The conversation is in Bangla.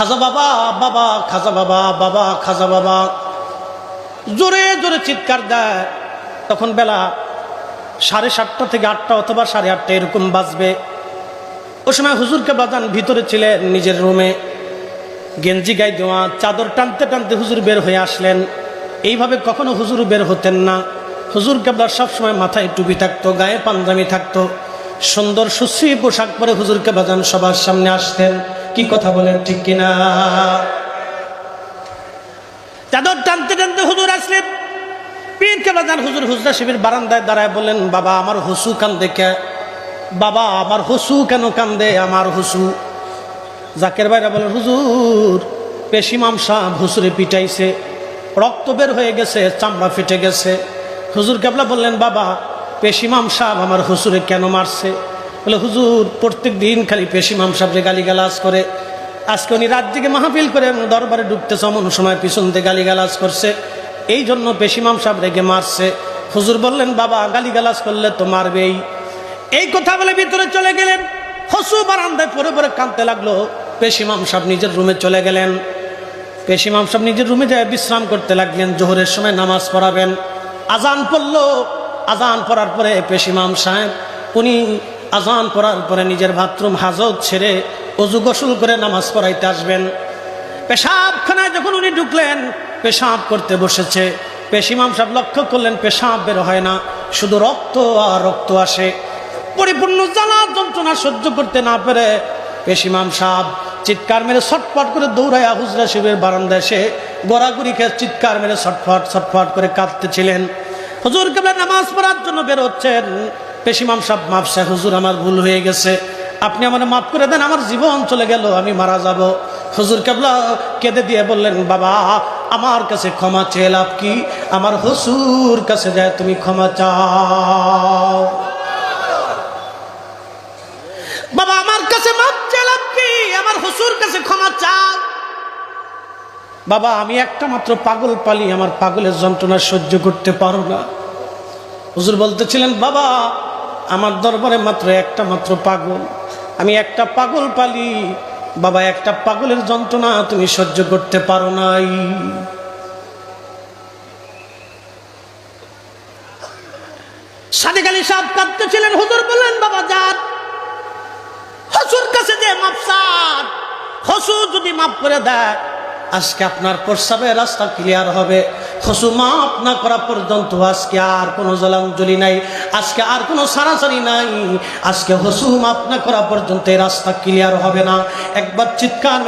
খাজা বাবা, বাবা খাজা বাবা, বাবা খাজা বাবা, জোরে জোরে চিৎকার দেয়। তখন বেলা 7:30 থেকে 8টা অথবা 8:30 এরকম বাজবে। ওই সময় হুজুর কেবলাদান ভিতরে ছিলেন নিজের রুমে, গেঞ্জি গায়ে দেওয়া, চাদর টানতে টানতে হুজুর বের হয়ে আসলেন। এইভাবে কখনো হুজুর বের হতেন না। হুজুর কেবলার সবসময় মাথায় টুপি থাকতো, গায়ে পাঞ্জাবি থাকতো, সুন্দর সুশ্রী পোশাক পরে হুজুর কেবলাদান সবার সামনে আসতেন। কি কথা বলেন ঠিক কিনা? চাদর টানতে টানতে হুজুর আসলেন। পীর কেবলাদান হুজুর হুজরা শিবির বারান্দায় দাঁড়ায় বলেন, বাবা আমার হুসু কান্দে কে? বাবা আমার হুসু কেন কান্দে? আমার হুসু। জাকের ভাইরা বলেন, হুজুর পেশিমাম সাহেব হুজুরে পিটাইছে, রক্ত বের হয়ে গেছে, চামড়া ফেটে গেছে। হুজুর কেবলা বললেন, বাবা পেশিমাম সাহেব আমার হুজুরে কেন মারছে? বলে, হুজুর প্রত্যেক দিন খালি পেশিমাম সাহেবরে গালিগালাজ করে। আজকে উনি রাত দিকে মাহফিল করে দরবারে ঢুকতেছে, এমন সময় পিছন থেকে গালিগালাজ করছে, এই জন্য পেশিমাম সাহেব রেগে মারছে। হুজুর বললেন, বাবা গালিগালাজ করলে তো মারবেই। এই কথা বলে ভিতরে চলে গেলেন। হসু বারান্দায় পরে পরে কাঁদতে লাগলো। পেশিমাম সাহেব নিজের রুমে চলে গেলেন। পেশিমাম সাহেব নিজের রুমে যায় বিশ্রাম করতে লাগলেন। জোহরের সময় নামাজ পড়াবেন। আজান পড়লো। আজান পড়ার পরে পেশিমাম সাহেব উনি আজান পড়ার পরে নিজের বাথরুম হাজত ছেড়ে অজু গোসল করে নামাজ পড়াইতে আসবেন। পেশাবখানায় যখন উনি ঢুকলেন, পেশাব করতে বসেছে। পেশিমাম সাহেব লক্ষ্য করলেন পেশাব বের হয় না, শুধু রক্ত আর রক্ত আসে। পরিপূর্ণ জ্বালা যন্ত্রণা সহ্য করতে না পেরে পেশিমাম সাহেব চিৎকার মেরে ছটফট করে দৌড়াইয়া হুজরা শিবের বারান্দায় এসে গড়াগড়ি খেয়ে চিৎকার মেরে ছটফট ছটফট করে কাঁদতেছিলেন। হুজুর কেবলা নামাজ পড়ার জন্য বের হচ্ছেন। পেশিমাম সাহেব মাফ চায়, হুজুর আমার ভুল হয়ে গেছে, আপনি আমার মাফ করে দেন, আমার জীবন চলে গেল, আমি মারা যাব। হুজুর কেবলা কেঁদে দিয়ে বললেন, বাবা আমার কাছে ক্ষমা চেয়ে লাভ কি? আমার হুজুর কাছে যায় তুমি ক্ষমা চাও। বাবা আমার কাছে মাফ চেয়ে লাভ কি? আমার হুজুর কাছে ক্ষমা চাও। বাবা আমি একটা মাত্র পাগল পালি, আমার পাগলের যন্ত্রণা সহ্য করতে পারো না। হুজুর বলতেছিলেন, বাবা আমার দরবারে মাত্র একটা মাত্র পাগল, আমি একটা পাগল পালি। বাবা একটা পাগলের যন্ত্রণা তুমি সহ্য করতে পারো নাই। সাদিক আলী সাহেব কাঁদতেছিলেন। হুজুর বললেন, বাবা যান হুজুর কাছে যে মাপ চান, হুজুর যদি মাফ করে দেয় আজকে আপনার প্রস্রাবের রাস্তা ক্লিয়ার হবে। হুজুর মাফ না করা পর্যন্ত আজকে আর কোনো জলাঞ্জলি নাই, আজকে আর কোনো সারাসারি নাই। আজকে হুজুর মাফ না করা পর্যন্ত এই রাস্তা ক্লিয়ার হবে না। একবার চিৎকার